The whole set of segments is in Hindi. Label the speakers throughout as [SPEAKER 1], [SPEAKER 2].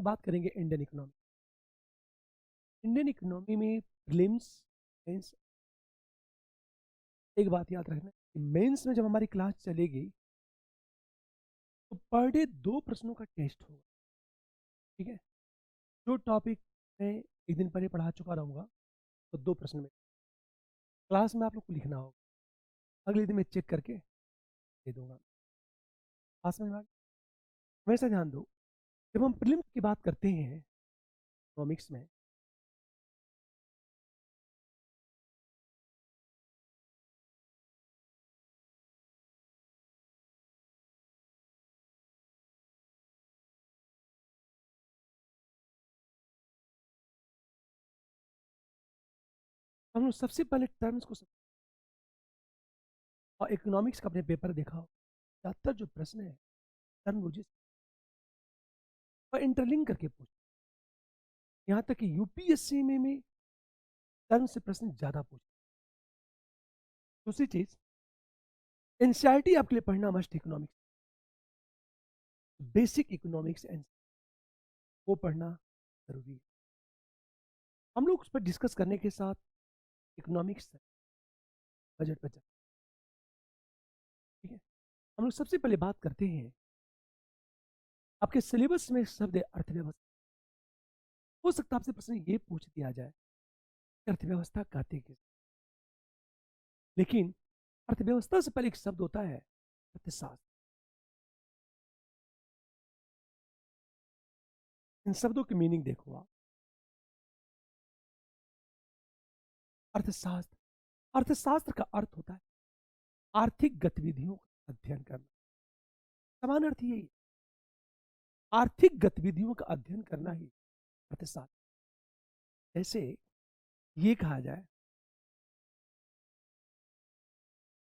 [SPEAKER 1] बात करेंगे इंडियन इकोनॉमी। इंडियन इकोनॉमी में प्रीलिम्स, मेंस, एक बात याद रखना कि मेंस में जब हमारी क्लास चलेगी तो पर डे 2 प्रश्नों का टेस्ट होगा। ठीक है, जो टॉपिक मैं एक दिन पहले पढ़ा चुका रहूँगा तो 2 प्रश्न में क्लास में आप लोग को लिखना होगा, अगले दिन मैं चेक करके दे दूंगा। क्लास में हमेशा ध्यान दो, जब हम प्रीलिम्स की बात करते हैं इकोनॉमिक्स में, हम लोग सबसे पहले टर्म्स को और इकोनॉमिक्स का अपने पेपर देखा हो, ज़्यादातर जो प्रश्न है टर्मोलॉजी और इंटरलिंक करके पूछ, यहाँ तक कि यूपीएससी में भी टर्म से प्रश्न ज़्यादा पूछे। दूसरी चीज, एनसीईआरटी आपके लिए पढ़ना must, economics, basic economics and वो पढ़ना जरूरी है। हम लोग उस पर डिस्कस करने के साथ इकोनॉमिक्स बजट पर चलते, ठीक है। हम लोग सबसे पहले बात करते हैं, आपके सिलेबस में शब्द है अर्थव्यवस्था। हो सकता है आपसे प्रश्न ये पूछ दिया जाए अर्थव्यवस्था कहते किस, लेकिन अर्थव्यवस्था से पहले एक शब्द होता है अर्थशास्त्र। इन शब्दों की मीनिंग देखो आप। अर्थशास्त्र, अर्थशास्त्र का अर्थ होता है आर्थिक गतिविधियों का अध्ययन करना। समान अर्थ यही, आर्थिक गतिविधियों का अध्ययन करना ही अर्थशास्त्र। जैसे ये कहा जाए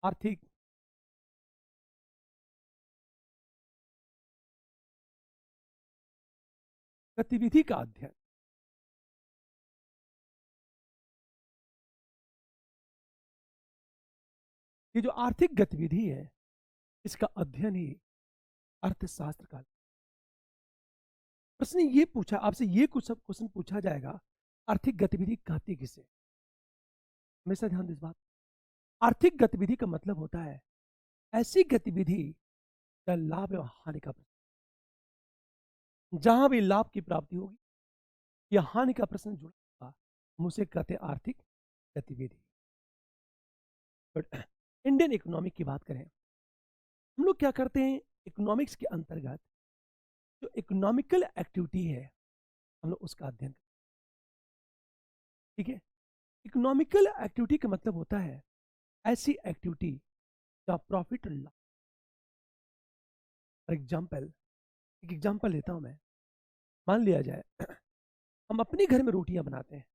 [SPEAKER 1] आर्थिक गतिविधि का अध्ययन, ये जो आर्थिक गतिविधि है इसका अध्ययन ही अर्थशास्त्र का। प्रश्न ये पूछा आपसे, ये कुछ सब क्वेश्चन पूछा जाएगा, आर्थिक गतिविधि कहती किसे, हमेशा ध्यान दो इस बात। आर्थिक गतिविधि का मतलब होता है ऐसी गतिविधि का लाभ एवं हानि का प्रश्न, जहां भी लाभ की प्राप्ति होगी या हानि का प्रश्न जुड़ा होगा हम उसे कहते हैं आर्थिक गतिविधि। बट इंडियन इकोनॉमिक की बात करें, हम लोग क्या करते हैं इकोनॉमिक्स के अंतर्गत जो इकोनॉमिकल एक्टिविटी है हम लोग उसका अध्ययन करते हैं। ठीक है, इकोनॉमिकल एक्टिविटी का मतलब होता है ऐसी एक्टिविटी का प्रॉफिट और लॉस। फॉर एग्जाम्पल, एक एग्जाम्पल लेता हूं मैं, मान लिया जाए हम अपने घर में रोटियां बनाते हैं,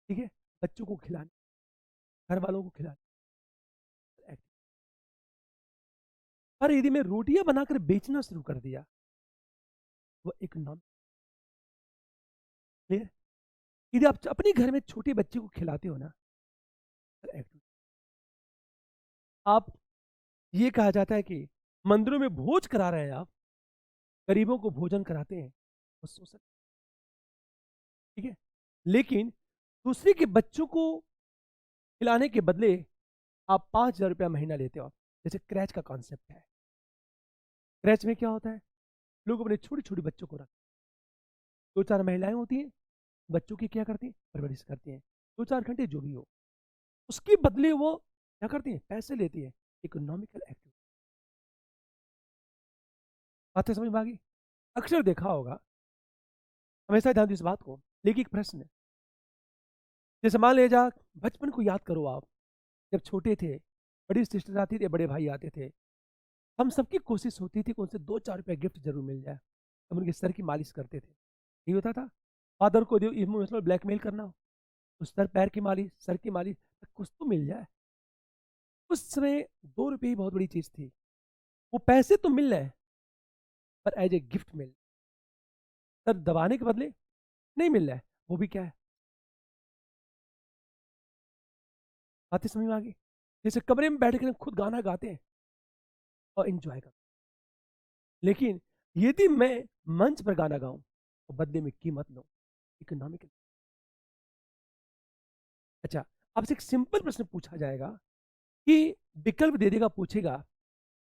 [SPEAKER 1] ठीक है, बच्चों को खिलाने, घर वालों को खिलाने, पर यदि मैं रोटियां बनाकर बेचना शुरू कर दिया वो इकोनॉमिक, क्लियर। यदि आप अपने घर में छोटे बच्चे को खिलाते हो ना, आप, ये कहा जाता है कि मंदिरों में भोज करा रहे हैं आप, गरीबों को भोजन कराते हैं, वो शोषण, ठीक है। लेकिन दूसरे के बच्चों को खिलाने के बदले आप 5,000 रुपया महीना लेते हो आप, जैसे क्रैच का कॉन्सेप्ट है। क्रैच में क्या होता है, लोग अपने छोटे छोटे बच्चों को रखते, 2-4 महिलाएं होती हैं, बच्चों की क्या करती हैं, परवरिश करती हैं, 2-4 घंटे जो भी हो, उसके बदले वो क्या करती हैं, पैसे लेती है। इकोनॉमिकल एक्टिविटी, बातें समझ में आ गई। अक्सर देखा होगा, हमेशा ध्यान दो इस बात को। लेकिन एक प्रश्न है, जैसे मान ले जा, बचपन को याद करो आप, जब छोटे थे, बड़ी सिस्टर आती थी, बड़े भाई आते थे, हम सबकी कोशिश होती थी कि उनसे 2-4 रुपये गिफ्ट जरूर मिल जाए। हम उनके सर की मालिश करते थे, यही होता था। फादर को इमोशनल ब्लैकमेल करना हो, उस सर पैर की मालिश, सर की मालिश, कुछ तो मिल जाए। उस समय 2 रुपये ही बहुत बड़ी चीज थी, वो पैसे तो मिल रहे पर एज ए गिफ्ट मिल, सर दबाने के बदले नहीं मिल रहा है, वो भी क्या है, बातें समझ में आ गई। जैसे कमरे में बैठ कर खुद गाना गाते हैं और इंजॉय करते हैं, लेकिन यदि मैं मंच पर गाना गाऊं और बदले में कीमत लूं, इकोनॉमिकल। अच्छा, आपसे एक सिंपल प्रश्न पूछा जाएगा कि विकल्प दे देगा, पूछेगा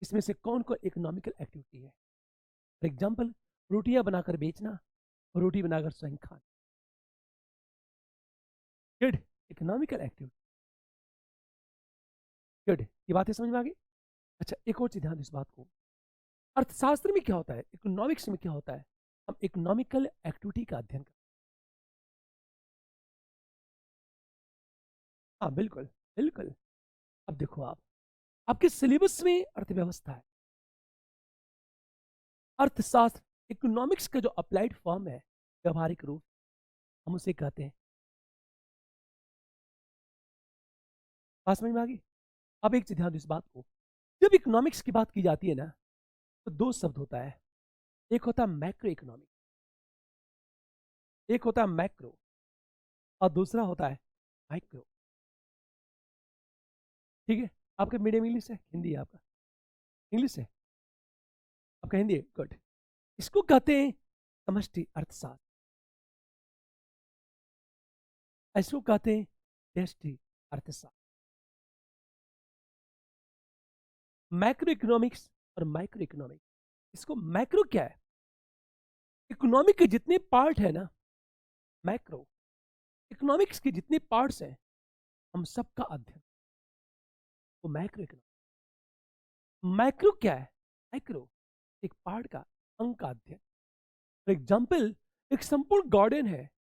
[SPEAKER 1] इसमें से कौन कौन इकोनॉमिकल एक्टिविटी है। फॉर एग्जाम्पल, रोटियां बनाकर बेचना, रोटी बनाकर स्वयं खाना, गुड, इकोनॉमिकल एक्टिविटी, गुड। ये बातें समझ में आ गई। अच्छा, एक और चीज ध्यान दो इस बात को, अर्थशास्त्र में क्या होता है, इकोनॉमिक्स में क्या होता है, हम इकोनॉमिकल एक्टिविटी का अध्ययन करते हैं। हाँ बिल्कुल, बिल्कुल। अब देखो आप, आपके सिलेबस में अर्थव्यवस्था है, अर्थशास्त्र, इकोनॉमिक्स का जो अप्लाइड फॉर्म है, व्यवहारिक रूप, हम उसे कहते हैं। बात समझ में आ गई। अब एक चीज ध्यान दो इस बात को, जब इकोनॉमिक्स की बात की जाती है ना, तो दो शब्द होता है, एक होता है मैक्रो इकोनॉमिक, एक होता है मैक्रो, और दूसरा होता है माइक्रो। ठीक है, आपका मीडियम इंग्लिश है, हिंदी है आपका, इंग्लिश है आपका, हिंदी है, गुड। इसको कहते हैं समष्टि अर्थशास्त्र, इसको कहते हैं व्यष्टि अर्थशास्त्र। मैक्रो इकोनॉमिक्स और माइक्रो इकोनॉमिक्स, इसको मैक्रो क्या है, इकोनॉमिक के जितने पार्ट है ना, मैक्रो इकोनॉमिक्स के जितने पार्ट्स हैं, हम सबका अध्ययन, वो मैक्रो इकोनॉमिक्स। मैक्रो क्या है, मैक्रो एक पार्ट का, अंग का अध्ययन। फॉर एग्जाम्पल, एक संपूर्ण गार्डन है,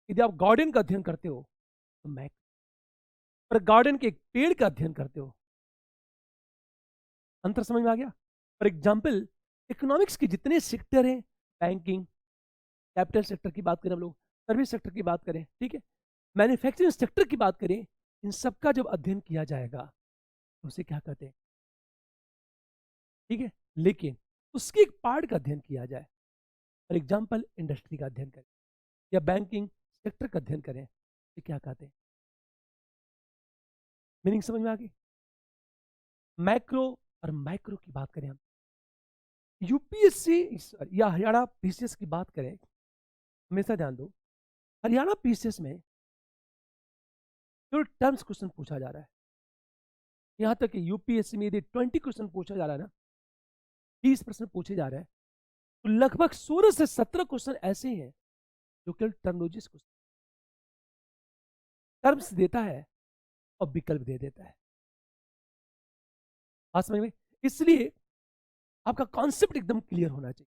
[SPEAKER 1] यदि आप गार्डन का अध्ययन करते हो तो मैक्रो, पर गार्डन के एक पेड़ का अध्ययन करते हो, अंतर समझ में आ गया। फॉर एग्जाम्पल, इकोनॉमिक्स के जितने सेक्टर हैं, बैंकिंग, कैपिटल सेक्टर की बात करें हम लोग, सर्विस सेक्टर की बात करें, ठीक है, मैन्युफैक्चरिंग सेक्टर की बात करें, इन सबका जब अध्ययन किया जाएगा तो उसे क्या कहते हैं, ठीक है। लेकिन उसके एक पार्ट का अध्ययन किया जाए, फॉर एग्जाम्पल इंडस्ट्री का अध्ययन करें या बैंकिंग सेक्टर का अध्ययन करें, तो क्या कहते हैं, मीनिंग समझ में आ गई। मैक्रो और माइक्रो की बात करें हम, यूपीएससी या हरियाणा पीसीएस की बात करें, हमेशा ध्यान दो, हरियाणा पीसीएस में जो टर्म्स क्वेश्चन पूछा जा रहा है, यहां तक कि यूपीएससी में यदि 20 क्वेश्चन पूछा जा रहा है ना, 30 प्रश्न पूछे जा रहे हैं, तो लगभग 16 से 17 क्वेश्चन ऐसे हैं जो केवल टर्मोलॉजिस्ट क्वेश्चन, टर्म्स देता है और विकल्प दे देता है। बात समझ में, इसलिए आपका कॉन्सेप्ट एकदम क्लियर होना चाहिए।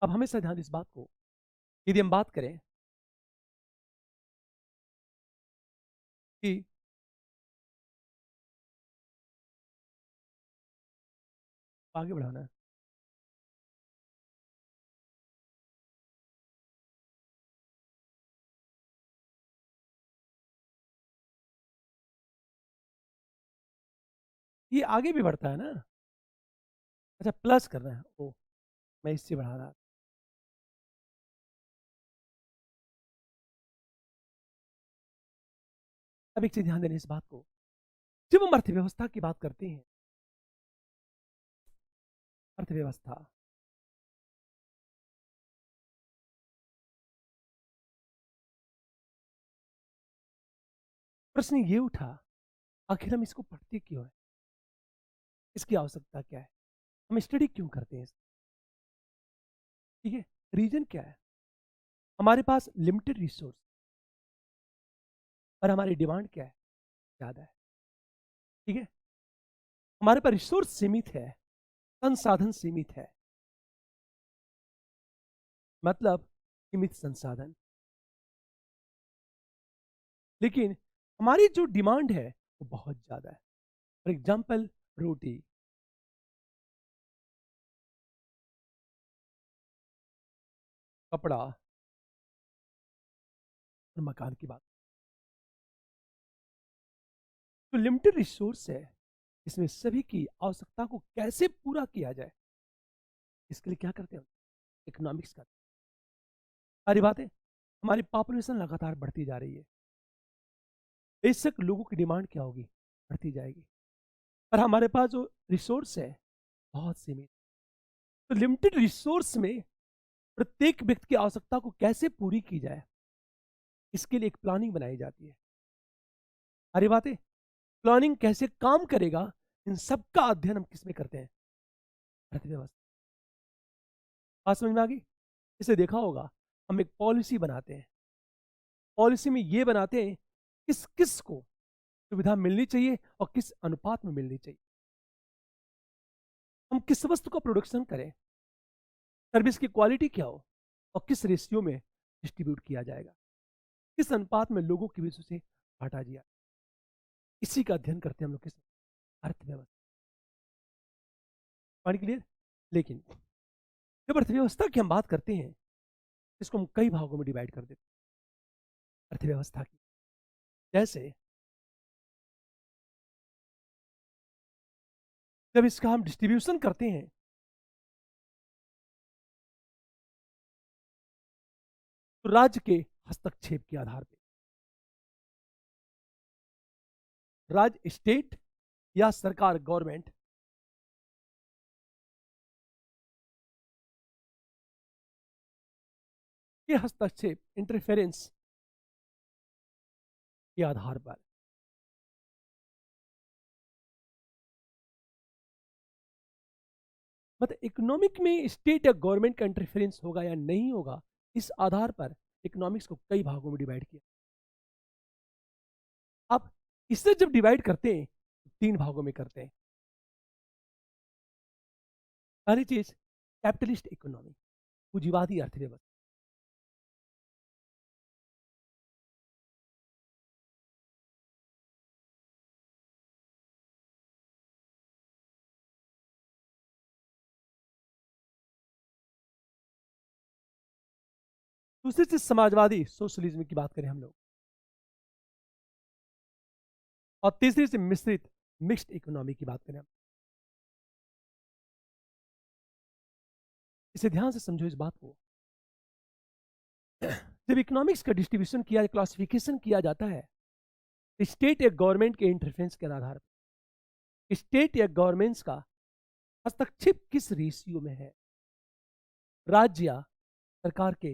[SPEAKER 1] अब हमेशा ध्यान इस बात को, यदि हम बात करें कि आगे बढ़ाना है, ये आगे भी बढ़ता है ना। अच्छा, प्लस करना है, ओ मैं इससे बढ़ा रहा। अब एक चीज ध्यान देने इस बात को, जब हम अर्थव्यवस्था की बात करते हैं, अर्थव्यवस्था, प्रश्न ये उठा, आखिर हम इसको पढ़ते क्यों है, इसकी आवश्यकता क्या है, हम स्टडी क्यों करते हैं, ठीक है, रीजन क्या है, हमारे पास लिमिटेड रिसोर्स और हमारी डिमांड क्या है, ज्यादा है, ठीक है, हमारे पास रिसोर्स सीमित है, संसाधन सीमित है, मतलब सीमित संसाधन, लेकिन हमारी जो डिमांड है वो बहुत ज्यादा है। फॉर एग्जाम्पल, रोटी, कपड़ा और मकान की बात, तो लिमिटेड रिसोर्स है, इसमें सभी की आवश्यकता को कैसे पूरा किया जाए, इसके लिए क्या करते हैं, इकोनॉमिक्स का। सारी बातें, हमारी पॉपुलेशन लगातार बढ़ती जा रही है, बेशक लोगों की डिमांड क्या होगी, बढ़ती जाएगी, पर हमारे पास जो रिसोर्स है बहुत सीमित, तो लिमिटेड रिसोर्स में प्रत्येक व्यक्ति की आवश्यकता को कैसे पूरी की जाए, इसके लिए एक प्लानिंग बनाई जाती है। अरे बात है, प्लानिंग कैसे काम करेगा, इन सब का अध्ययन हम किसमें करते हैं? अर्थव्यवस्था। बात समझ में आ गई? इसे देखा होगा, हम एक पॉलिसी बनाते हैं, पॉलिसी में ये बनाते हैं किस किस को सुविधा मिलनी चाहिए और किस अनुपात में मिलनी चाहिए, हम किस वस्तु का प्रोडक्शन करें, सर्विस की क्वालिटी क्या हो और किस रेशियो में डिस्ट्रीब्यूट किया जाएगा, किस अनुपात में लोगों के बीच उसे बांटा जाए। इसी का अध्ययन करते हैं हम लोग किस अर्थव्यवस्था। Point clear? लेकिन जब अर्थव्यवस्था की हम बात करते हैं, इसको हम कई भागों में डिवाइड कर देते हैं अर्थव्यवस्था की। जैसे जब इसका हम डिस्ट्रीब्यूशन करते हैं, तो राज्य के हस्तक्षेप के आधार पर, राज्य स्टेट या सरकार गवर्नमेंट के हस्तक्षेप इंटरफेरेंस के आधार पर मतलब इकोनॉमिक में स्टेट या गवर्नमेंट का इंटरफेरेंस होगा या नहीं होगा, इस आधार पर इकोनॉमिक्स को कई भागों में डिवाइड किया। आप इसे जब डिवाइड करते हैं तो तीन भागों में करते हैं। पहली चीज कैपिटलिस्ट इकोनॉमी, पूंजीवादी अर्थव्यवस्था। दूसरी चीज समाजवादी सोशलिज्म की बात करें हम लोग, और तीसरी चीज मिश्रित मिक्स्ड इकोनॉमी की बात करें हम। इसे ध्यान से समझो इस बात को। जब इकोनॉमिक्स का डिस्ट्रीब्यूशन किया, क्लासिफिकेशन किया जाता है, स्टेट या गवर्नमेंट के इंटरफेरेंस के आधार पर स्टेट या गवर्नमेंट्स का हस्तक्षेप किस रेशियो में है, राज्य या सरकार के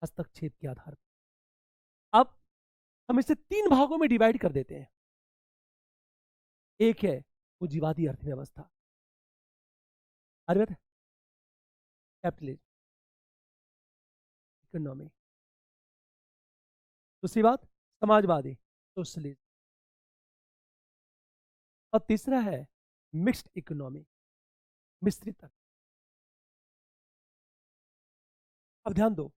[SPEAKER 1] हस्तक्षेप के आधार पर। अब हम इसे तीन भागों में डिवाइड कर देते हैं। एक है पूंजीवादी अर्थव्यवस्था, अर्थव्यवस्था कैपिटलिज्म इकोनॉमी। दूसरी बात समाजवादी सोशलिज्म, और तीसरा है मिक्स्ड इकोनॉमी मिश्रित। अब ध्यान दो,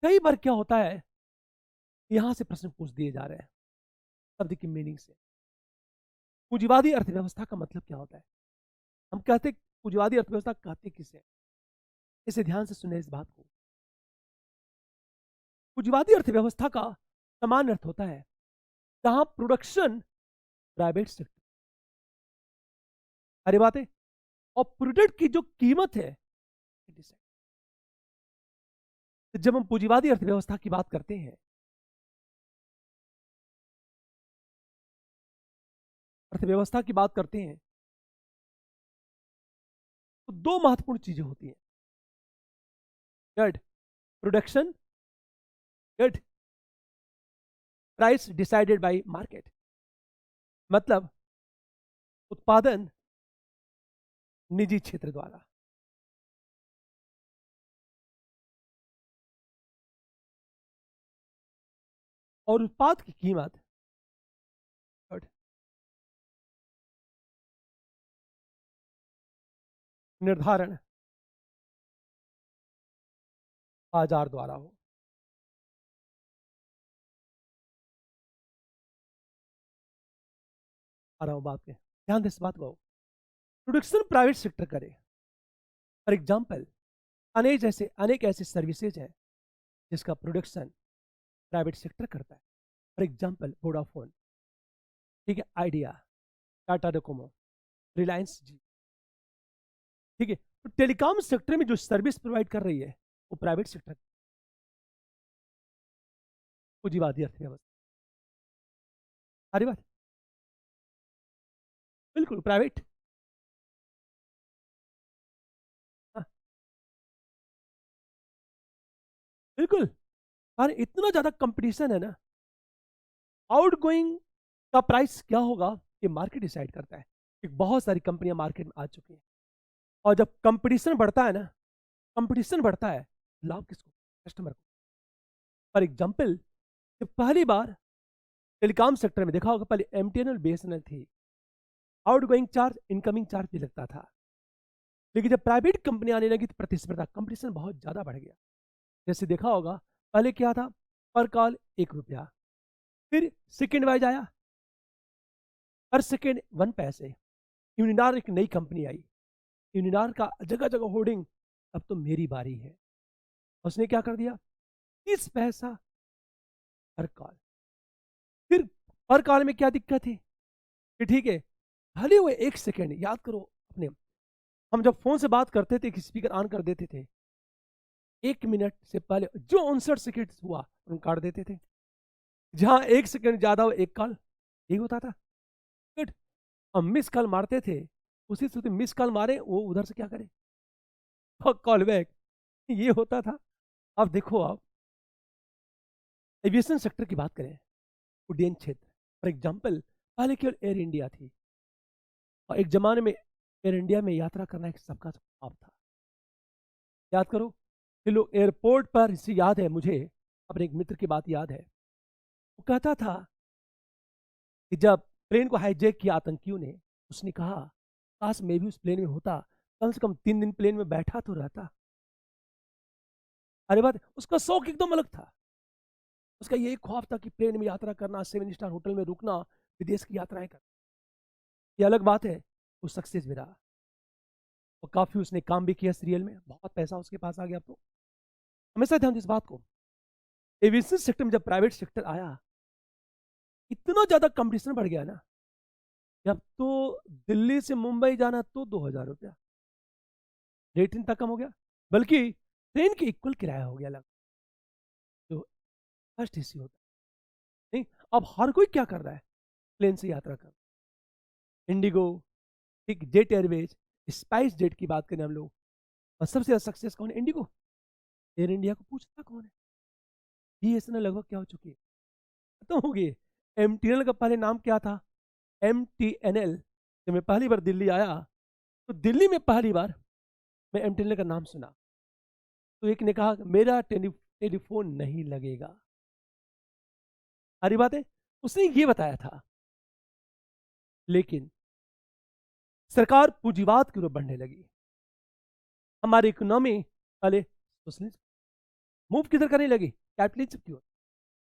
[SPEAKER 1] कई बार क्या होता है, यहां से प्रश्न पूछ दिए जा रहे हैं शब्द की मीनिंग से। पूंजीवादी अर्थव्यवस्था का मतलब क्या होता है? हम कहते पूंजीवादी अर्थव्यवस्था कहते किसे? इसे ध्यान से सुने इस बात को। पूंजीवादी अर्थव्यवस्था का सामान्य अर्थ होता है जहां प्रोडक्शन प्राइवेट सेक्टर, अरे बात है, और प्रोडक्ट की जो कीमत है, जब हम पूंजीवादी अर्थव्यवस्था की बात करते हैं, अर्थव्यवस्था की बात करते हैं, तो दो महत्वपूर्ण चीजें होती हैं। Good, production, good, price decided by market, मतलब उत्पादन निजी क्षेत्र द्वारा, और उत्पाद की कीमत गुड निर्धारण बाजार द्वारा हो। आ रहा हूं बात के, ध्यान दे इस बात को। प्रोडक्शन प्राइवेट सेक्टर करे, फॉर एग्जाम्पल अनेक ऐसे सर्विसेज हैं जिसका प्रोडक्शन प्राइवेट सेक्टर करता है। फॉर एग्जाम्पल वोडाफोन, ठीक है, आइडिया, टाटा डोकोमो, रिलायंस जी, ठीक है। तो टेलीकॉम सेक्टर में जो सर्विस प्रोवाइड कर रही है वो प्राइवेट सेक्टर, पूंजीवादी अर्थव्यवस्था। अरे बात, बिल्कुल प्राइवेट। बिल्कुल। और इतना ज़्यादा कंपटीशन है ना, आउट गोइंग का प्राइस क्या होगा ये मार्केट डिसाइड करता है। एक बहुत सारी कंपनियां मार्केट में आ चुकी हैं, और जब कंपटीशन बढ़ता है ना, कंपटीशन बढ़ता है, लाभ किसको? कस्टमर को। फॉर एग्जाम्पल, जब पहली बार टेलीकॉम सेक्टर में देखा होगा, पहले एमटीएन और बीएसएनएल थी, out going charge incoming charge भी लगता था। लेकिन जब प्राइवेट कंपनी आने लगी तो प्रतिस्पर्धा, कंपटीशन बहुत ज़्यादा बढ़ गया। जैसे देखा होगा, पहले क्या था, पर कॉल 1 रुपया, फिर सेकेंड वाइज आया, पर सेकेंड 1 पैसे। यूनिनार एक नई कंपनी आई, यूनिनार का जगह जगह होर्डिंग, अब तो मेरी बारी है। उसने क्या कर दिया, 30 पैसा पर कॉल। फिर पर कॉल में क्या दिक्कत थी कि ठीक है, भले वो 1 सेकेंड, याद करो अपने, हम जब फोन से बात करते थे, स्पीकर ऑन कर देते थे, 1 मिनट से पहले जो 59 सेकेंड हुआ उन काट देते थे। जहां 1 सेकेंड ज्यादा हो, एक कॉल, यही होता था। गुड। हम मिस कॉल मारते थे, उसी से मिस कॉल मारे, वो उधर से क्या करे, कॉल बैक, ये होता था। अब देखो, आप एविएशन सेक्टर की बात करें, उड्डयन क्षेत्र, फॉर एग्जाम्पल, पहले केवल एयर इंडिया थी, और एक जमाने में एयर इंडिया में यात्रा करना एक सबका ख्वाब था। याद करो कि लोग एयरपोर्ट पर, इसे याद है मुझे, अपने एक मित्र की बात याद है, वो कहता था कि जब प्लेन को हाईजैक किया आतंकियों ने, उसने कहा काश मैं भी उस प्लेन में होता, कम से कम 3 दिन प्लेन में बैठा तो रहता। अरे बात, उसका शौक एकदम अलग था। उसका ये ख्वाब था कि प्लेन में यात्रा करना, 7 स्टार होटल में रुकना, विदेश की यात्राएं करना। ये अलग बात है, वो सक्सेस भी रहा, और काफी उसने काम भी किया सीरियल में, बहुत पैसा उसके पास आ गया। अब तो हमेशा ध्यान दो इस बात को, एविएशन सेक्टर में जब प्राइवेट सेक्टर आया, इतना ज्यादा कंपटीशन बढ़ गया ना, जब तो दिल्ली से मुंबई जाना तो 2,000 रुपया, रेट इतना कम हो गया, बल्कि ट्रेन के इक्वल किराया हो गया अलग, जो फर्स्ट एसी होता है। नहीं, अब हर कोई क्या कर रहा है, प्लेन से यात्रा कर, इंडिगो, ठीक, जेट एयरवेज, स्पाइस जेट की बात करें हम लोग, और सबसे ज्यादा सक्सेस कौन है, इंडिगो। एयर इंडिया को पूछता कौन है, बीएसएनएल लगभग क्या हो चुकी है, खत्म हो गई। एमटीएनएल का पहले नाम क्या था, एमटीएनएल। जब मैं पहली बार दिल्ली आया, तो दिल्ली में पहली बार मैं एमटीएनएल का नाम सुना, तो एक ने कहा मेरा टेलीफोन नहीं लगेगा। सारी बातें उसने ये बताया था। लेकिन सरकार पूंजीवाद की ओर बढ़ने लगी, हमारी इकोनॉमी पहले सोशलिज्म मूव किधर करने लगी, कैपिटलिज्म की ओर,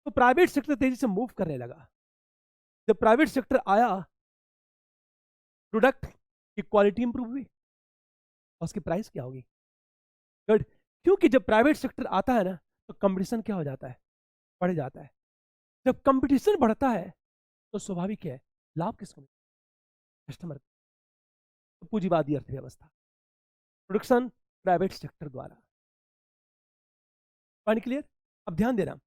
[SPEAKER 1] तो प्राइवेट सेक्टर तेजी से मूव करने लगा। जब प्राइवेट सेक्टर आया, प्रोडक्ट की क्वालिटी इंप्रूव हुई, और उसकी प्राइस क्या होगी, गुड। क्योंकि जब प्राइवेट सेक्टर आता है ना, तो कंपटीशन क्या हो जाता है, बढ़ जाता है। जब कंपटीशन बढ़ता है, तो स्वाभाविक है, लाभ किसको मिलता है, कस्टमर। तो पूंजीवादी अर्थव्यवस्था, प्रोडक्शन प्राइवेट सेक्टर द्वारा। Point clear? अब ध्यान देना,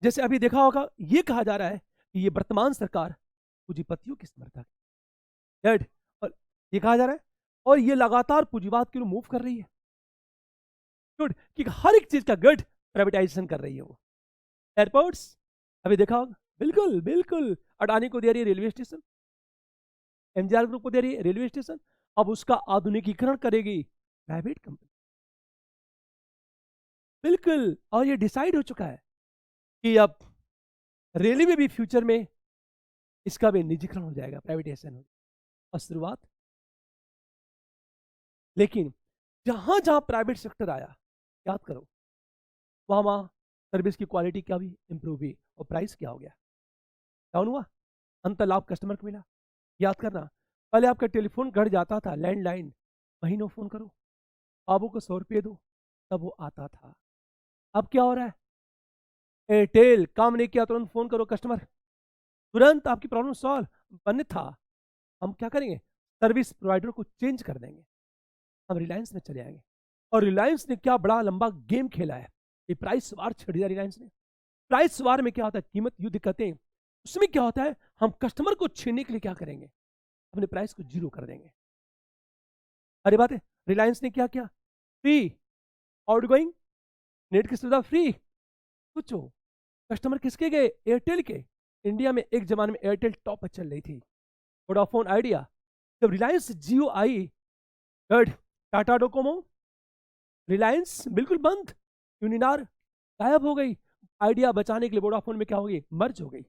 [SPEAKER 1] जैसे अभी देखा होगा, ये कहा जा रहा है कि ये वर्तमान सरकार पूंजीपतियों की समर्थक है, और ये कहा जा रहा है, और ये लगातार पूंजीवाद की ओर मूव कर रही है, गुड, कि हर एक चीज का गुड प्राइवेटाइजेशन कर रही है वो। एयरपोर्ट्स, अभी देखा होगा, बिल्कुल बिल्कुल, अडानी को दे रही है रेलवे स्टेशन, एमजीआर ग्रुप को दे रही है रेलवे स्टेशन, अब उसका आधुनिकीकरण करेगी प्राइवेट कंपनी, बिल्कुल। और ये डिसाइड हो चुका है कि अब रेलवे भी फ्यूचर में इसका भी निजीकरण हो जाएगा, प्राइवेटाइजेशन हो, और शुरुआत। लेकिन जहां जहां प्राइवेट सेक्टर आया, याद करो, वहां वहां सर्विस की क्वालिटी क्या हुई, इंप्रूव हुई, और प्राइस क्या हो गया, डाउन हुआ, अंत लाभ कस्टमर को मिला। याद करना, पहले आपका टेलीफोन घर जाता था, लैंडलाइन, महीनों फोन करो, बाबू को 100 रुपये दो, तब वो आता था। अब क्या हो रहा है, एयरटेल काम नहीं किया, तुरंत फोन करो, कस्टमर तुरंत आपकी प्रॉब्लम सॉल्व। बने था, हम क्या करेंगे, सर्विस प्रोवाइडर को चेंज कर देंगे, हम रिलायंस में चले आएंगे। और रिलायंस ने क्या बड़ा लंबा गेम खेला है, ये प्राइस वार छेड़ दिया रिलायंस ने। प्राइस वार में क्या होता है, कीमत युद्ध कहते हैं, उसमें क्या होता है, हम कस्टमर को छीनने के लिए क्या करेंगे, अपने प्राइस को जीरो कर देंगे। अरे बात है, रिलायंस ने क्या किया, फ्री आउट गोइंग नेट की सुविधा फ्री, सोचो, कस्टमर किसके गए? एयरटेल के। इंडिया में एक जमाने में एयरटेल टॉप पर चल रही थी, वोडाफोन आइडिया। जब रिलायंस जियो आई, थर्ड टाटा डोकोमो, रिलायंस बिल्कुल बंद, यूनिनार गायब हो गई। आइडिया बचाने के लिए वोडाफोन में क्या हो गई? मर्ज हो गई।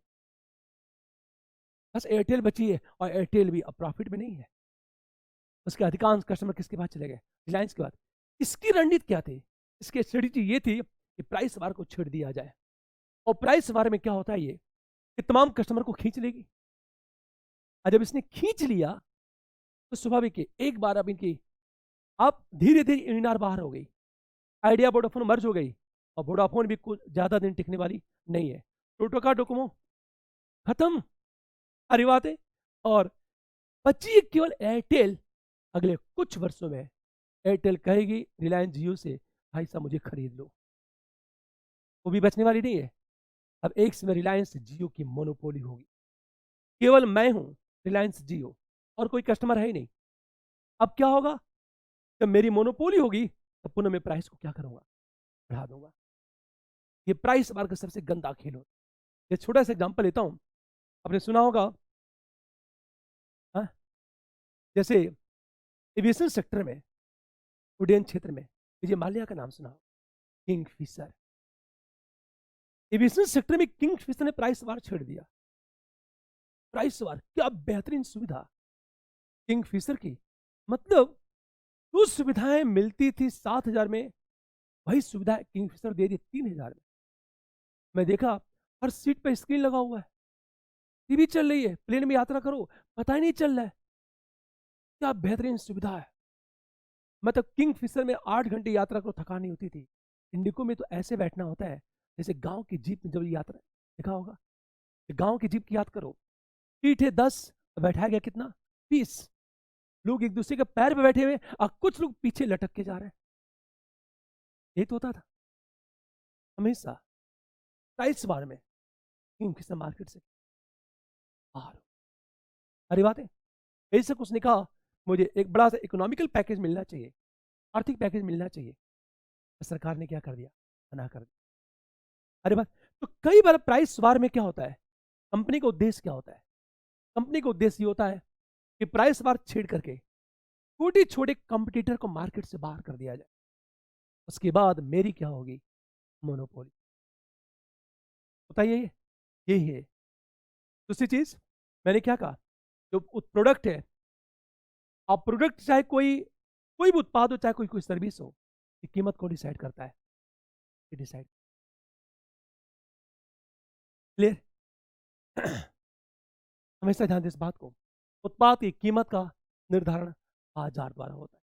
[SPEAKER 1] बस एयरटेल बची है, और एयरटेल भी अब प्रॉफिट में नहीं है। उसके अधिकांश कस्टमर किसके पास चले गए? रिलायंस के बाद। इसकी रणनीति क्या थी? इसकी स्ट्रेटेजी ये थी कि प्राइस वार को छेड़ दिया जाए। और प्राइस वार में क्या होता है, ये कि तमाम कस्टमर को खींच लेगी। और जब इसने खींच लिया तो स्वाभाविक है, एक बार अब इनकी, अब धीरे धीरे यूनिनार बाहर हो गई, आइडिया वोडाफोन मर्ज हो गई, और वोडाफोन भी कुछ ज्यादा दिन टिकने वाली नहीं है। टोटो का डोकोमो खत्म, सारी बातें। और बची केवल एयरटेल। अगले कुछ वर्षों में एयरटेल कहेगी रिलायंस जियो से, भाई साहब मुझे खरीद लो। वो भी बचने वाली नहीं है। अब एक समय रिलायंस जियो की मोनोपोली होगी, केवल मैं हूं रिलायंस जियो, और कोई कस्टमर है ही नहीं। अब क्या होगा? जब मेरी मोनोपोली होगी, तो पुनः मैं प्राइस को क्या करूंगा? बढ़ा दूंगा। ये प्राइस मार का सबसे गंदा खेल होता है। ये छोटा सा एग्जांपल लेता हूं, आपने सुना होगा, हाँ? जैसे एविएशन सेक्टर में, उड्डयन क्षेत्र में, विजय माल्या का नाम सुना हो, किंग फिशर। एविएशन सेक्टर में किंग फिशर ने प्राइस वार छेड़ दिया। प्राइस वार, क्या बेहतरीन सुविधा किंग फिशर की। मतलब जो सुविधाएं मिलती थी 7,000 में, वही सुविधा किंग फिशर दे दी 3,000 में। मैं देखा, हर सीट पे स्क्रीन लगा हुआ है, टीवी चल रही है, प्लेन में यात्रा करो, पता ही नहीं चल रहा है। क्या बेहतरीन सुविधा है। मतलब किंग फिशर में 8 घंटे यात्रा करो, थकान नहीं होती थी। इंडिको में तो ऐसे बैठना होता है जैसे गांव की जीप में जब यात्रा, देखा होगा, गांव की जीप की याद करो, सीट है 10, बैठाया गया कितना? 20। लोग एक दूसरे के पैर पे बैठे हुए, और कुछ लोग पीछे लटक के जा रहे हैं। ये तो होता था हमेशा। प्राइस बार में किंग फिशर मार्केट से बाहर। अरे बात है, ऐसा कुछ नहीं कहा, मुझे एक बड़ा सा इकोनॉमिकल पैकेज मिलना चाहिए, आर्थिक पैकेज मिलना चाहिए। सरकार ने क्या कर दिया? मना कर दिया। अरे बात, तो कई बार प्राइस वार में क्या होता है, कंपनी का उद्देश्य क्या होता है? कंपनी का उद्देश्य ये होता है कि प्राइस वार छेड़ करके छोटे छोटे कंपटीटर को मार्केट से बाहर कर दिया जाए। उसके बाद मेरी क्या होगी? मोनोपोली। बताइए, यही है। दूसरी चीज, मैंने क्या कहा, जो प्रोडक्ट है, आप प्रोडक्ट चाहे कोई कोई भी उत्पाद हो, चाहे कोई कोई सर्विस हो, कि कीमत को डिसाइड करता है, ये डिसाइड। क्लियर? हमेशा ध्यान दें इस बात को, उत्पाद की कीमत का निर्धारण बाजार द्वारा होता है।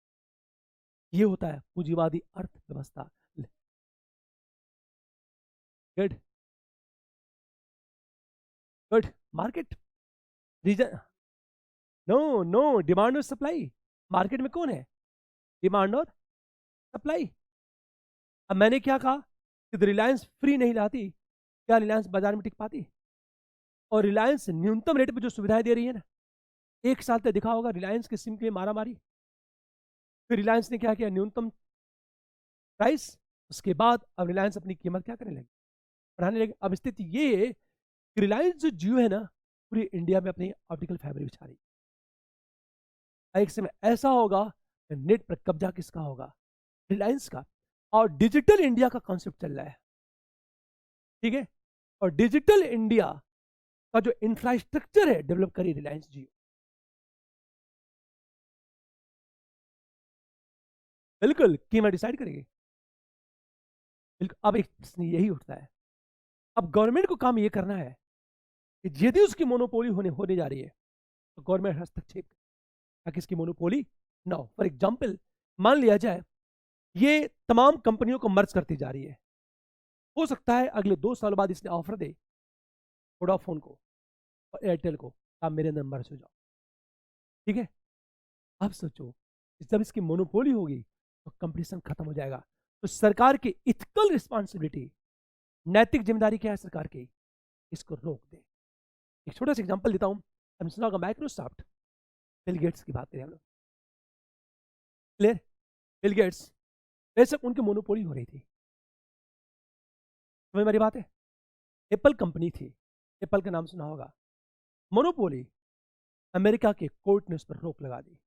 [SPEAKER 1] ये होता है पूंजीवादी अर्थव्यवस्था। Good, good. Market, reason, no no, demand और सप्लाई। मार्केट में कौन है? डिमांड और सप्लाई। अब मैंने क्या कहा कि रिलायंस फ्री नहीं लाती, क्या रिलायंस बाजार में टिक पाती? और रिलायंस न्यूनतम रेट पे जो सुविधाएं दे रही है ना, एक साल तक दिखा होगा रिलायंस के सिम के लिए मारा मारी। फिर रिलायंस ने क्या किया? न्यूनतम प्राइस। उसके बाद अब रिलायंस अपनी कीमत क्या करने लगी? बढ़ाने लगे। अब स्थिति ये है कि रिलायंस जो जियो है ना, पूरी इंडिया में अपनी ऑप्टिकल फाइबर बिछा रही है। एक समय ऐसा होगा कि नेट पर कब्जा किसका होगा? रिलायंस का। और डिजिटल इंडिया का कॉन्सेप्ट चल रहा है, ठीक है। और डिजिटल इंडिया का जो इंफ्रास्ट्रक्चर है, डेवलप करी रिलायंस जियो। बिल्कुल कीमत डिसाइड करेगी। बिल्कुल। अब एक प्रश्न यही उठता है, अब गवर्नमेंट को काम ये करना है कि यदि उसकी मोनोपोली होने होने जा रही है, तो गवर्नमेंट हस्तक्षेप करे, ताकि इसकी मोनोपोली ना हो। फॉर एग्जाम्पल, मान लिया जाए ये तमाम कंपनियों को मर्ज करती जा रही है, हो सकता है अगले 2 साल बाद इसने ऑफर दे वोडाफोन को और एयरटेल को, आप मेरे अंदर मर्ज हो जाओ, ठीक है। अब सोचो, जब इसकी मोनोपोली होगी तो कंपटीशन खत्म हो जाएगा। तो सरकार की इथिकल रिस्पॉन्सिबिलिटी, नैतिक जिम्मेदारी क्या है सरकार की? इसको रोक दे। एक छोटा सा एग्जांपल देता हूं, हमने सुना होगा माइक्रोसॉफ्ट, बिल गेट्स की बात करें हम लोग। क्लियर? बिल गेट्स, बेशक उनकी मोनोपोली हो रही थी, समझ मेरी बात है? एप्पल कंपनी थी, एप्पल का नाम सुना होगा। मोनोपोली, अमेरिका के कोर्ट ने उस पर रोक लगा दी।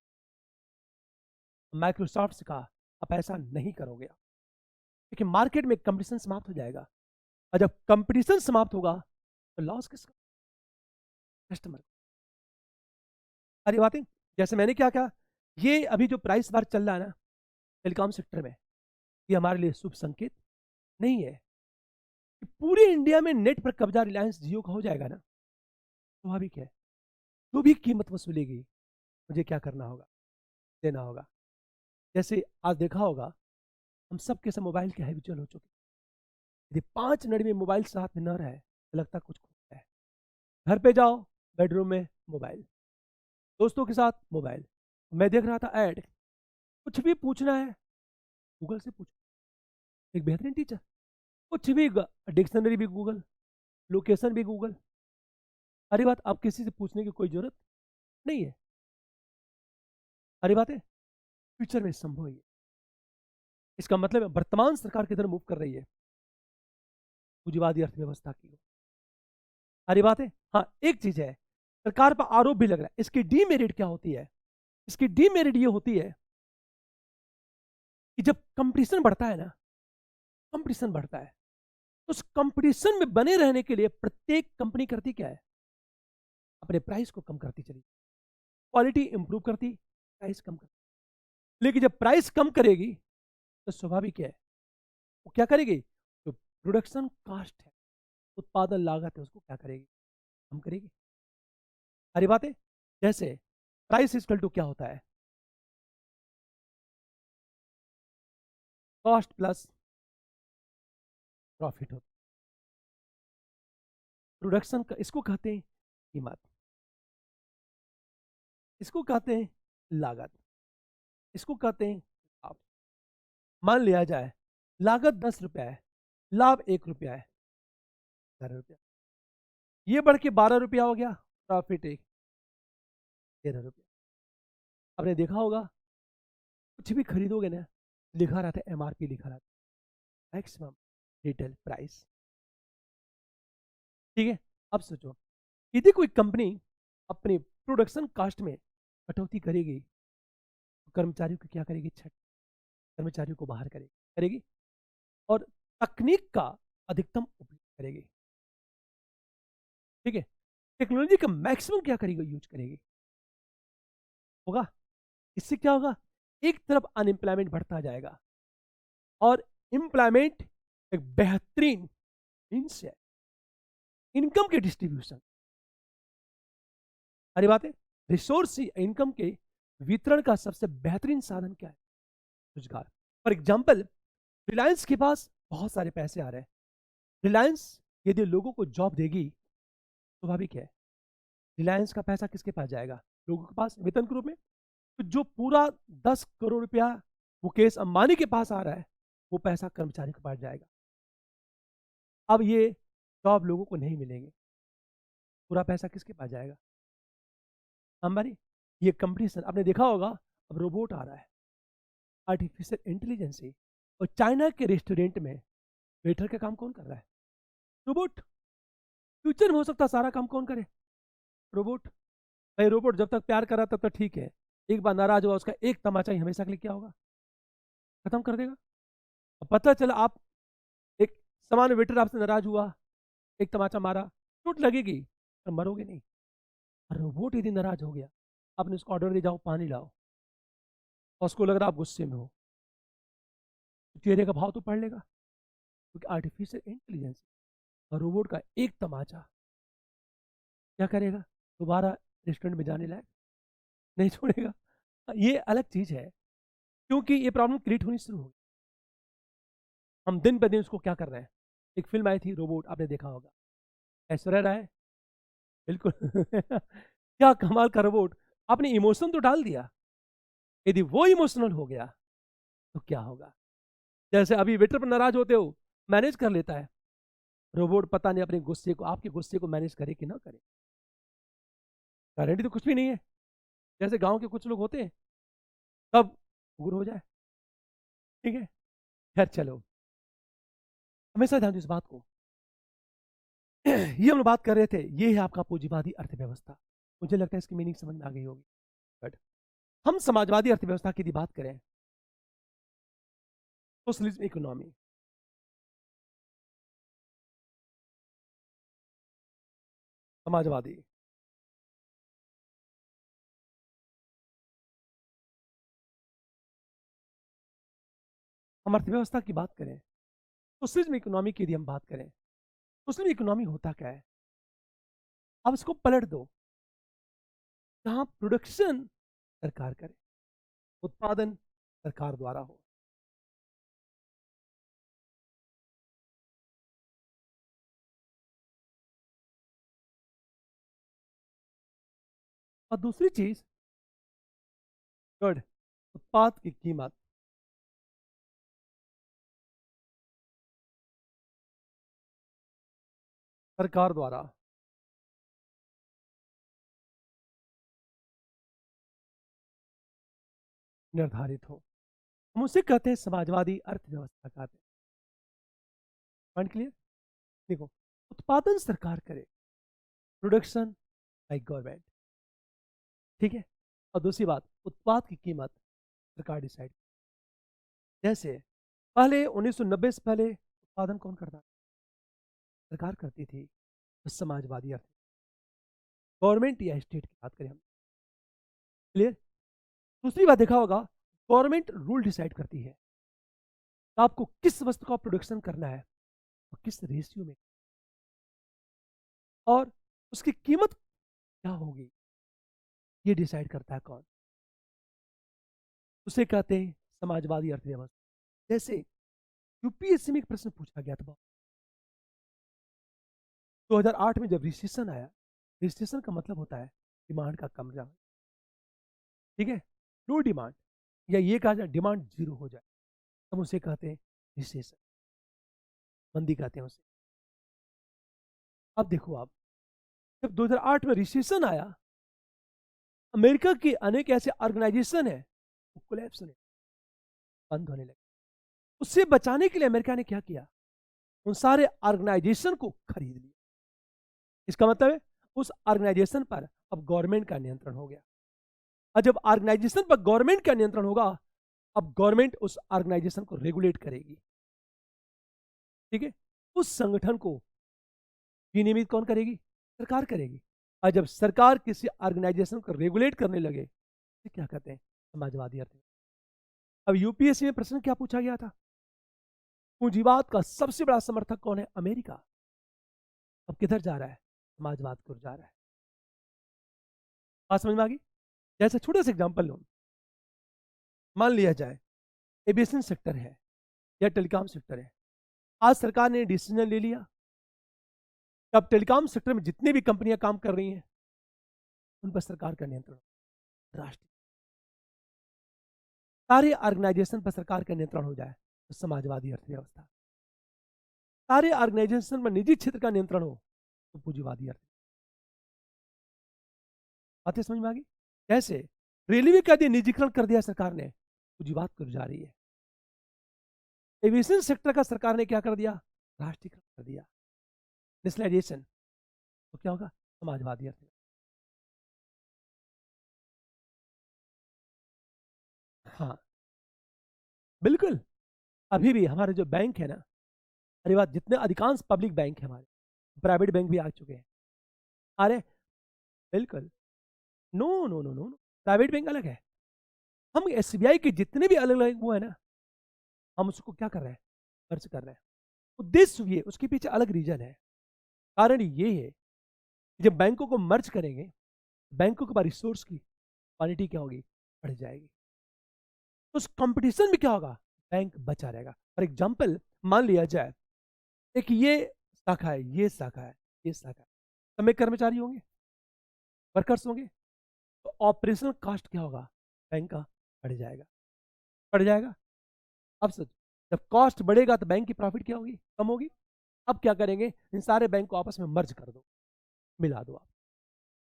[SPEAKER 1] माइक्रोसॉफ्ट से कहा आप ऐसा नहीं करोगे, क्योंकि मार्केट में कंपटीशन समाप्त हो जाएगा, और जब कंपटीशन समाप्त होगा तो लॉस किसका? कस्टमर। सारी बातें जैसे मैंने क्या कहा, ये अभी जो प्राइस वार चल रहा है ना टेलीकॉम सेक्टर में, ये हमारे लिए शुभ संकेत नहीं है कि पूरे इंडिया में नेट पर कब्जा रिलायंस जियो का हो जाएगा ना, स्वाभाविक है जो भी कीमत वसूलेगी मुझे क्या करना होगा, देना होगा। जैसे आज देखा होगा हम सब के सब मोबाइल के हैबिचुअल हो चुके हैं। यदि 5 मिनट में मोबाइल साथ में न रहे तो लगता कुछ खोटा है। घर पे जाओ, बेडरूम में मोबाइल, दोस्तों के साथ मोबाइल। मैं देख रहा था ऐड, कुछ भी पूछना है गूगल से पूछो, एक बेहतरीन टीचर। कुछ भी, डिक्शनरी भी गूगल, लोकेशन भी गूगल। अरे बात, अब किसी से पूछने की कोई जरूरत नहीं है। अरे बात है, फ्यूचर में संभव है। इसका मतलब है वर्तमान सरकार किधर मूव कर रही है, पूंजीवादी अर्थव्यवस्था की। अरे बात है, हाँ एक चीज है, सरकार पर आरोप भी लग रहा है, इसकी डीमेरिट क्या होती है? इसकी डीमेरिट ये होती है कि जब कंपटीशन बढ़ता है ना, कंपटीशन बढ़ता है तो उस कंपटीशन में बने रहने के लिए प्रत्येक कंपनी करती क्या है? अपने प्राइस को कम करती चली, क्वालिटी इंप्रूव करती, प्राइस कम करती। लेकिन जब प्राइस कम करेगी तो स्वाभाविक है वो क्या करेगी, जो प्रोडक्शन कॉस्ट है, उत्पादन लागत है, उसको क्या करेगी, कम करेगी। सारी बातें जैसे प्राइस इक्वल टू क्या होता है, कॉस्ट प्लस प्रॉफिट होता है। प्रोडक्शन का इसको कहते हैं कीमत, इसको कहते हैं लागत, इसको कहते हैं लाभ। मान लिया जाए लागत 10 रुपया है, लाभ 1 रुपया है, 11 रुपया, ये बढ़ के 12 रुपया हो गया, प्रॉफिट 13 रुपया। आपने देखा होगा कुछ भी खरीदोगे ना, लिखा रहता है एमआरपी, लिखा रहता है मैक्सिमम रिटेल प्राइस। ठीक है, अब सोचो यदि कोई कंपनी अपनी प्रोडक्शन कॉस्ट में कटौती करेगी तो कर्मचारियों को क्या करेगी, छट कर्मचारियों को बाहर करेगी, करेगी और तकनीक का अधिकतम उपयोग करेगी। ठीक है, टेक्नोलॉजी का मैक्सिमम क्या करेगी, यूज करेगी, होगा। इससे क्या होगा, एक तरफ अनएम्प्लॉयमेंट बढ़ता जाएगा और एम्प्लॉयमेंट एक बेहतरीन मीन्स है इनकम के डिस्ट्रीब्यूशन। अरे बात है, रिसोर्स इनकम के वितरण का सबसे बेहतरीन साधन क्या है, रोजगार। फॉर एग्जाम्पल, रिलायंस के पास बहुत सारे पैसे आ रहे हैं, रिलायंस यदि लोगों को जॉब देगी, स्वाभाविक है रिलायंस का पैसा किसके पास जाएगा, लोगों के पास, वेतन के रूप में। तो जो पूरा 10 करोड़ रुपया मुकेश अंबानी के पास आ रहा है, वो पैसा कर्मचारी के पास जाएगा। अब ये जॉब लोगों को नहीं मिलेंगे, पूरा पैसा किसके पास जाएगा, अंबानी। ये कंपटीशन आपने देखा होगा, अब रोबोट आ रहा है, आर्टिफिशियल इंटेलिजेंसी, और चाइना के रेस्टोरेंट में वेटर का काम कौन कर रहा है, रोबोट। फ्यूचर में हो सकता है सारा काम कौन करे, रोबोट। भाई रोबोट जब तक प्यार कर रहा तब तक ठीक है, एक बार नाराज हुआ उसका एक तमाचा ही हमेशा के लिए क्या होगा, खत्म कर देगा। अब पता चला आप, एक सामान्य वेटर आपसे नाराज हुआ, एक तमाचा मारा, चोट लगेगी पर मरोगे नहीं। और रोबोट यदि नाराज हो गया, आपने उसको ऑर्डर दे, जाओ पानी लाओ, और उसको लग रहा आप गुस्से में हो, तो चेहरे का भाव तो पढ़ लेगा, क्योंकि आर्टिफिशियल इंटेलिजेंस और रोबोट का एक तमाचा क्या करेगा, दोबारा रेस्टोरेंट में जाने लायक नहीं छोड़ेगा। ये अलग चीज है, क्योंकि ये प्रॉब्लम क्रिएट होनी शुरू होगी। हम दिन ब दिन उसको क्या कर रहे हैं। एक फिल्म आई थी रोबोट, आपने देखा होगा, ऐश्वर्या राय, बिल्कुल क्या कमाल का रोबोट, आपने इमोशन तो डाल दिया, यदि वो इमोशनल हो गया तो क्या होगा। जैसे अभी वेटर पर नाराज होते हो, मैनेज कर लेता है, रोबोट पता नहीं अपने गुस्से को, आपके गुस्से को मैनेज करे कि ना करे, गारंटी तो कुछ भी नहीं है। जैसे गांव के कुछ लोग होते हैं, तब उग्र हो जाए। ठीक है, खैर चलो, हमेशा ध्यान दो इस बात को। ये हम लोग बात कर रहे थे, ये है आपका पूंजीवादी अर्थव्यवस्था। मुझे लगता है इसकी मीनिंग समझ में आ गई होगी। बट हम समाजवादी अर्थव्यवस्था की यदि बात करें, सोशलिज्म इकोनॉमी, समाजवादी, हम अर्थव्यवस्था की बात करें, सोशलिज्म इकोनॉमी की यदि हम बात करें, सोशलिज्म इकोनॉमी होता क्या है? अब इसको पलट दो, जहां प्रोडक्शन सरकार करे, उत्पादन सरकार द्वारा हो। और दूसरी चीज, गुड, उत्पाद की कीमत सरकार द्वारा निर्धारित हो। हम उसे कहते हैं समाजवादी अर्थव्यवस्था कहते हैं। Point clear? देखो, उत्पादन सरकार करे, प्रोडक्शन बाई गवर्नमेंट, ठीक है। और दूसरी बात, उत्पाद की कीमत सरकार डिसाइड। जैसे पहले 1990 से पहले उत्पादन कौन करता था? सरकार करती थी। तो समाजवादी अर्थ, गवर्नमेंट या स्टेट की बात करें हम, क्लियर। दूसरी बात देखा होगा, गवर्नमेंट रूल डिसाइड करती है तो आपको किस वस्तु का प्रोडक्शन करना है और किस रेशियो में, और उसकी कीमत क्या होगी, ये डिसाइड करता है कौन? उसे कहते हैं समाजवादी अर्थव्यवस्था। जैसे यूपीएससी में एक प्रश्न पूछा गया था 2008 में, जब रिसेशन आया। रिसेशन का मतलब होता है डिमांड का कम जाना, ठीक है। लो डिमांड, या ये कहा जाए डिमांड जीरो हो जाए, हम उसे कहते हैं रिसेशन, मंदी कहते हैं उसे। अब देखो आप, जब 2008 में रिसेशन आया, अमेरिका की अनेक ऐसे ऑर्गेनाइजेशन है वो कोलैप्स होने, बंद होने लगे। उससे बचाने के लिए अमेरिका ने क्या किया? उन सारे ऑर्गेनाइजेशन को खरीद लिया। इसका मतलब है उस ऑर्गेनाइजेशन पर अब गवर्नमेंट का नियंत्रण हो गया। और जब ऑर्गेनाइजेशन पर गवर्नमेंट का नियंत्रण होगा, अब गवर्नमेंट उस ऑर्गेनाइजेशन को रेगुलेट करेगी, ठीक है। उस संगठन को विनियमित कौन करेगी? सरकार करेगी। और जब सरकार किसी ऑर्गेनाइजेशन को रेगुलेट करने लगे, तो क्या कहते हैं? समाजवादी अर्थ। अब यूपीएससी में प्रश्न क्या पूछा गया था? पूंजीवाद का सबसे बड़ा समर्थक कौन है? अमेरिका। अब किधर जा रहा है? समाजवाद को जा रहा है। बात समझ में आ गई? जैसे छोटा सा एग्जांपल लो, मान लिया जाए एविएशन सेक्टर है या टेलीकॉम सेक्टर है। आज सरकार ने डिसीजन ले लिया, अब टेलीकॉम सेक्टर में जितनी भी कंपनियां काम कर रही हैं, उन पर सरकार का नियंत्रण, राष्ट्रीय सारे ऑर्गेनाइजेशन पर सरकार का नियंत्रण हो जाए, तो समाजवादी अर्थव्यवस्था। सारे ऑर्गेनाइजेशन पर निजी क्षेत्र का नियंत्रण हो, तो पूंजीवादी अर्थव्यवस्था। बातें समझ में आ गई? कैसे रेलवे का निजीकरण कर दिया सरकार ने, पूंजीवाद कर जा रही है। एविएशन सेक्टर का सरकार ने क्या कर दिया? राष्ट्रीयकरण कर दिया, नेशनलाइजेशन। तो क्या होगा? समाजवादी अर्थव्यवस्था। हाँ, बिल्कुल। अभी भी हमारे जो बैंक है ना, अरे बात, जितने अधिकांश पब्लिक बैंक है हमारे, प्राइवेट बैंक भी आ चुके हैं। अरे बिल्कुल, no no no no, private bank अलग है। हम एसबीआई के जितने भी अलग अलग वो है ना, हम उसको क्या कर रहे हैं? खर्च कर रहे हैं। उद्देश्य ये, उसके पीछे अलग रीजन है। कारण ये है, जब बैंकों को मर्ज करेंगे, बैंकों के पास रिसोर्स की क्वालिटी क्या होगी? बढ़ जाएगी। तो उस कंपटीशन में क्या होगा? बैंक बचा रहेगा। फॉर एग्जाम्पल, मान लिया जाए एक ये शाखा है, ये शाखा है, ये शाखा है, समय कर्मचारी होंगे, वर्कर्स होंगे, तो ऑपरेशनल कॉस्ट क्या होगा? बैंक का बढ़ जाएगा, बढ़ जाएगा। अब सोच, जब कॉस्ट बढ़ेगा तो बैंक की प्रॉफिट क्या होगी? कम होगी। अब क्या करेंगे? इन सारे बैंक को आपस में मर्ज कर दो, मिला दो आप।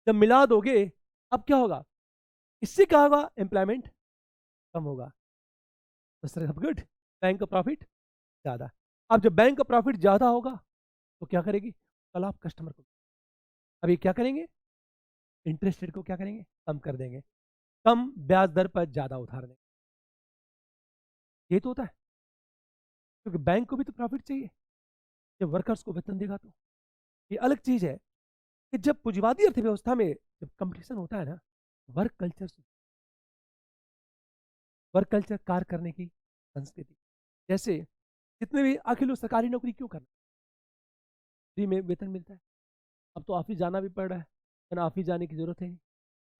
[SPEAKER 1] जब मिला दोगे, अब क्या होगा? इससे क्या होगा? एम्प्लॉयमेंट कम होगा, तो सर गुड, बैंक का प्रॉफिट ज़्यादा। अब जब बैंक का प्रॉफिट ज़्यादा होगा तो क्या करेगी? कल आप कस्टमर को, अभी क्या करेंगे? इंटरेस्ट रेट को क्या करेंगे? कम कर देंगे, कम ब्याज दर पर ज़्यादा उधार देंगे। ये तो होता है, क्योंकि बैंक को भी तो प्रॉफिट चाहिए, जब वर्कर्स को वेतन देगा तो। ये अलग चीज़ है कि जब पूंजीवादी अर्थव्यवस्था में जब कंपटीशन होता है ना, वर्क कल्चर वर्क कल्चर कार्य करने की संस्कृति, जैसे जितने भी आखिर लोग सरकारी नौकरी क्यों करना, फ्री में वेतन मिलता है। अब तो ऑफिस जाना भी पड़ रहा है, वरना ऑफिस जाने की जरूरत है नहीं।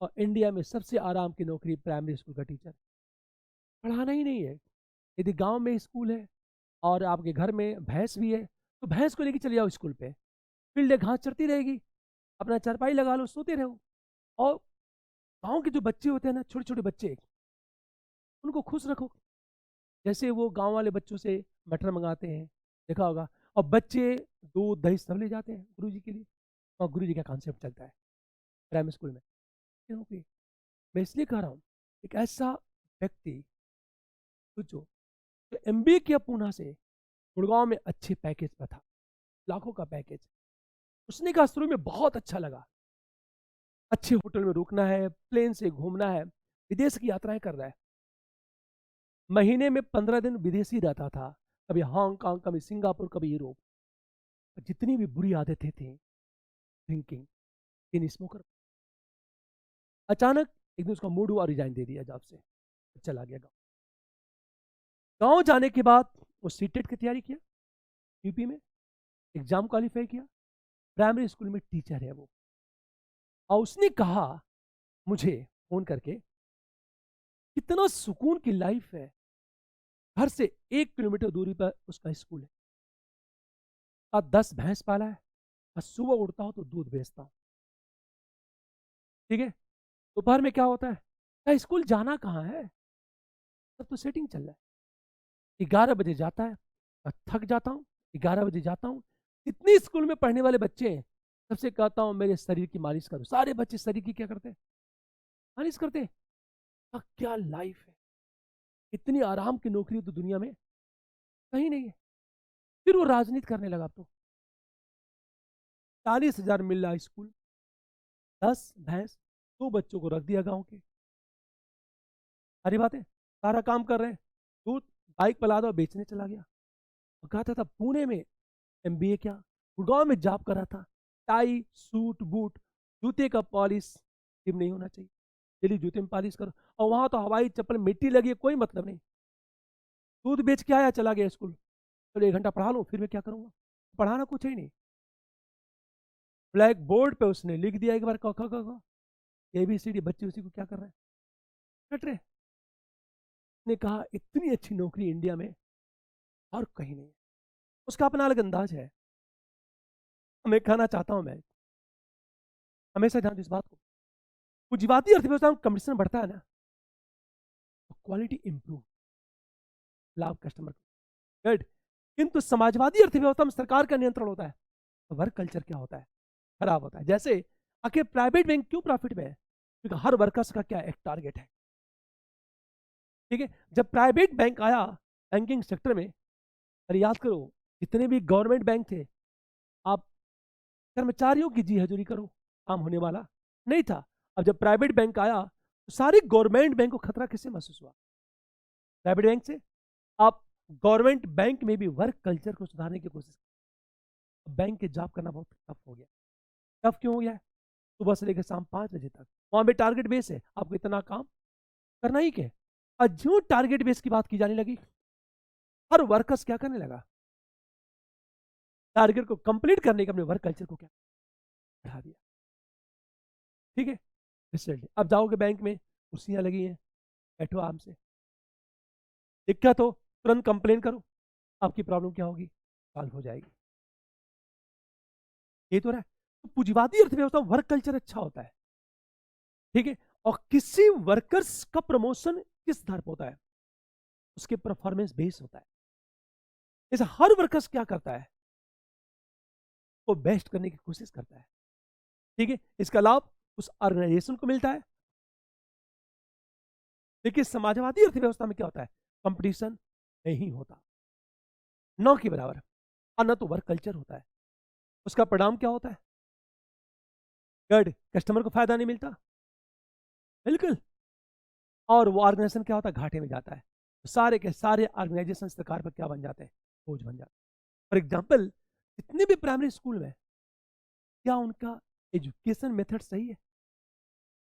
[SPEAKER 1] और इंडिया में सबसे आराम की नौकरी प्राइमरी स्कूल का टीचर, पढ़ाना ही नहीं है। यदि गांव में स्कूल है और आपके घर में भैंस भी है, तो भैंस को लेके चले जाओ स्कूल पे, फील्ड है, घास चरती रहेगी, अपना चारपाई लगा लो, सोते रहो। और गांव के जो बच्चे होते हैं ना, छोटे छोटे बच्चे, उनको खुश रखो। जैसे वो गांव वाले बच्चों से मटर मंगाते हैं, देखा होगा, और बच्चे दूध दही सब ले जाते हैं गुरु जी के लिए, और गुरु जी का कॉन्सेप्ट चलता है प्राइमरी स्कूल में। क्योंकि मैं इसलिए कह रहा हूँ, एक ऐसा व्यक्ति सोचो जो एमबीए किया पूना से, गुड़गांव में अच्छे पैकेज पर था, लाखों का पैकेज, उसने कहा शुरू में बहुत अच्छा लगा, अच्छे होटल में रुकना है, प्लेन से घूमना है, विदेश की यात्राएं कर रहा है। महीने में 15 दिन विदेशी रहता था, कभी हांगकांग, कभी सिंगापुर, कभी यूरोप। जितनी भी बुरी आदतें थी, ड्रिंकिंग, इन स्मोकर, अचानक एक दिन उसका मूड हुआ, रिजाइन दे दिया जॉब से, चला गया गाँव। गाँव जाने के बाद वो सीटेट की तैयारी किया, यूपी में एग्जाम क्वालिफाई किया, प्राइमरी स्कूल में टीचर है वो। और उसने कहा मुझे फोन करके, कितना सुकून की लाइफ है, घर से 1 किलोमीटर दूरी पर उसका स्कूल है, और 10 भैंस पाला है, और सुबह उठता हूं तो दूध बेचता हूं। ठीक है, दोपहर में क्या होता है, क्या स्कूल जाना कहाँ है, सब तो सेटिंग चल रहा है। 11 बजे जाता है, और थक जाता हूँ, 11 बजे जाता हूँ, जितने स्कूल में पढ़ने वाले बच्चे हैं, सबसे कहता हूँ मेरे शरीर की मालिश करो। सारे बच्चे शरीर की क्या करते हैं? मालिश करते हैं। क्या लाइफ है, इतनी आराम की नौकरी तो दुनिया में कहीं नहीं है। फिर वो राजनीति करने लगा। अब तो 40,000 मिल रहा स्कूल, 10 भैंस, 2 बच्चों को रख दिया गांव के, सारी बातें, सारा काम कर रहे हैं, दूध, बाइक पला दो, बेचने चला गया। और कहता था पुणे में एमबीए क्या, गुड़गांव में जॉब कर रहा था, टाई सूट बूट, जूते का पॉलिश टिप नहीं होना चाहिए, डेली जूते में पॉलिश करो। और वहां तो हवाई चप्पल मिट्टी लगी है, कोई मतलब नहीं। दूध बेच के आया, चला गया स्कूल, चलो 1 घंटा पढ़ा लो, फिर मैं क्या करूंगा, पढ़ाना कुछ ही नहीं। ब्लैक बोर्ड पे उसने लिख दिया एक बार, क ख ग घ, ABCD, बच्चे उसी को क्या कर रहे हैं, रट रहे। ने कहा इतनी अच्छी नौकरी इंडिया में और कहीं नहीं है। उसका अपना अलग अंदाज है। मैं कहना चाहता हूं, मैं हमेशा ध्यान दो इस बात को, पूंजीवादी अर्थव्यवस्था में कंपटीशन बढ़ता है ना, तो क्वालिटी इंप्रूव, लाभ कस्टमर को, गुड। किंतु समाजवादी अर्थव्यवस्था में सरकार का नियंत्रण होता है, तो वर्क कल्चर क्या होता है, खराब होता है। जैसे आखिर प्राइवेट बैंक क्यों प्रॉफिट में है? क्योंकि हर वर्कर्स का क्या एक टारगेट है। ठीक है, जब प्राइवेट बैंक आया बैंकिंग सेक्टर में, अरे याद करो, जितने भी गवर्नमेंट बैंक थे, आप कर्मचारियों की जी हजूरी करो, काम होने वाला नहीं था। अब जब प्राइवेट बैंक आया, तो सारी गवर्नमेंट बैंक को खतरा किससे महसूस हुआ? प्राइवेट बैंक से। आप गवर्नमेंट बैंक में भी वर्क कल्चर को सुधारने की कोशिश, बैंक के जॉब करना बहुत टफ हो गया। टफ क्यों हो गया? सुबह से लेकर शाम 5 बजे तक, वहां पे टारगेट बेस है, आपको इतना काम करना ही क्या है। और जो टारगेट बेस की बात की जाने लगी, हर वर्कर्स क्या करने लगा, टारगेट को कंप्लीट करने के अपने वर्क कल्चर को क्या बढ़ा दिया। ठीक है, रिजल्ट अब जाओगे बैंक में, कुर्सियां लगी हैं, बैठो आराम से, दिक्कत हो तुरंत कंप्लेन करो, आपकी प्रॉब्लम क्या होगी, सॉल्व हो जाएगी। ये तो रहा है। तो पूंजीवादी अर्थव्यवस्था वर्क कल्चर अच्छा होता है। ठीक है, और किसी वर्कर्स का प्रमोशन किस आधार पर होता है? उसके परफॉर्मेंस बेस होता है। जैसे हर वर्कर्स क्या करता है, वो बेस्ट करने की कोशिश करता है। ठीक है, इसका लाभ उस ऑर्गेनाइजेशन को मिलता है। देखिए समाजवादी अर्थव्यवस्था में क्या होता है, कंपटीशन नहीं होता, 9 के बराबर, आना तो वर्क कल्चर होता है। उसका परिणाम क्या होता है? गड कस्टमर को फायदा नहीं मिलता, बिल्कुल। और वो ऑर्गेनाइजेशन क्या होता है? घाटे में जाता है। तो सारे के सारे ऑर्गेनाइजेशन सरकार पर क्या बन जाते हैं? बोझ बन जाते हैं। फॉर एग्जाम्पल, जितने भी प्राइमरी स्कूल में, क्या उनका एजुकेशन मेथड सही है?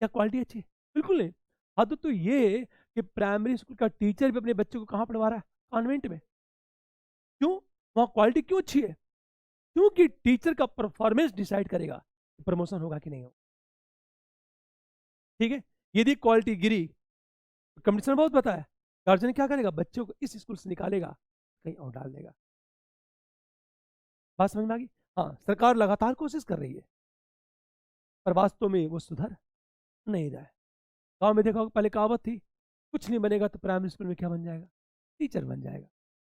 [SPEAKER 1] क्या क्वालिटी अच्छी है? बिल्कुल नहीं। हद तो ये कि प्राइमरी स्कूल का टीचर भी अपने बच्चे को कहाँ पढ़वा रहा है? कॉन्वेंट में। क्यों? वहाँ क्वालिटी क्यों अच्छी है? क्योंकि टीचर का परफॉर्मेंस डिसाइड करेगा कि प्रमोशन होगा कि नहीं होगा। ठीक है। यदि क्वालिटी गिरी तो कंपटीशन बहुत बता है, गार्जियन क्या करेगा? बच्चों को इस स्कूल से निकालेगा, कहीं और डाल देगा। बात समझ में आ गई? हाँ, सरकार लगातार कोशिश कर रही है, पर वास्तव में वो सुधर नहीं रहा है। गांव में देखा होगा, पहले कहावत थी, कुछ नहीं बनेगा तो प्राइमरी स्कूल में क्या बन जाएगा? टीचर बन जाएगा।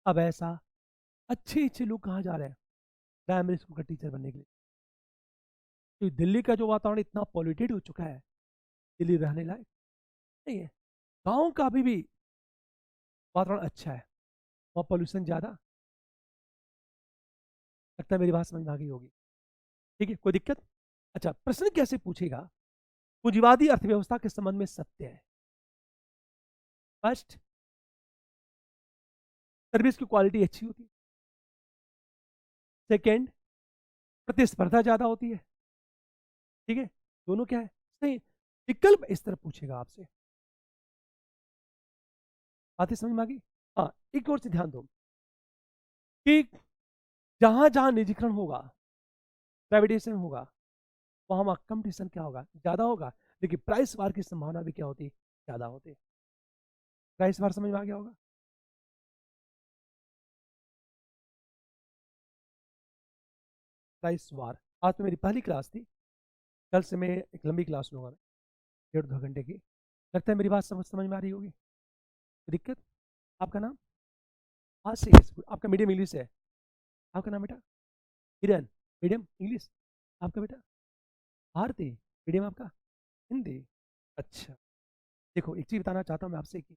[SPEAKER 1] अब ऐसा अच्छे अच्छे लोग कहाँ जा रहे हैं प्राइमरी स्कूल का टीचर बनने के लिए? तो दिल्ली का जो वातावरण इतना पॉल्यूटेड हो चुका है, दिल्ली रहने लायक नहीं है। गांव का अभी भी वातावरण अच्छा है, वहाँ पॉल्यूशन ज़्यादा। लगता है मेरी बात समझ में आ गई होगी। ठीक है, कोई दिक्कत? अच्छा, प्रश्न कैसे पूछेगा? पूंजीवादी अर्थव्यवस्था के संबंध में सत्य है। फर्स्ट, सर्विस की क्वालिटी अच्छी होती है। सेकेंड, प्रतिस्पर्धा ज्यादा होती है। ठीक है, दोनों क्या है? सही। विकल्प इस तरह पूछेगा आपसे। बातें समझ में आ गई? हाँ, एक और से ध्यान दो कि जहां जहां निजीकरण होगा, प्राइवेटाइजेशन होगा, वहां वहां कंपटीशन क्या होगा? ज्यादा होगा। लेकिन प्राइस वार की संभावना भी क्या होती है? ज्यादा होती है। प्राइस वार समझ में आ गया होगा? प्राइस वार। आज तो मेरी पहली क्लास थी, कल से मैं एक लंबी क्लास लूंगा मैं, 1.5 2 घंटे की। लगता है मेरी बात समझ में आ रही होगी। दिक्कत? आपका नाम? आशीष। आपका मीडियम इंग्लिश है। आपका नाम बेटा? हिरन। Medium English. आपका बेटा? भारती। मीडियम आपका? हिंदी। अच्छा। देखो, एक चीज़ बताना चाहता हूँ मैं आपसे कि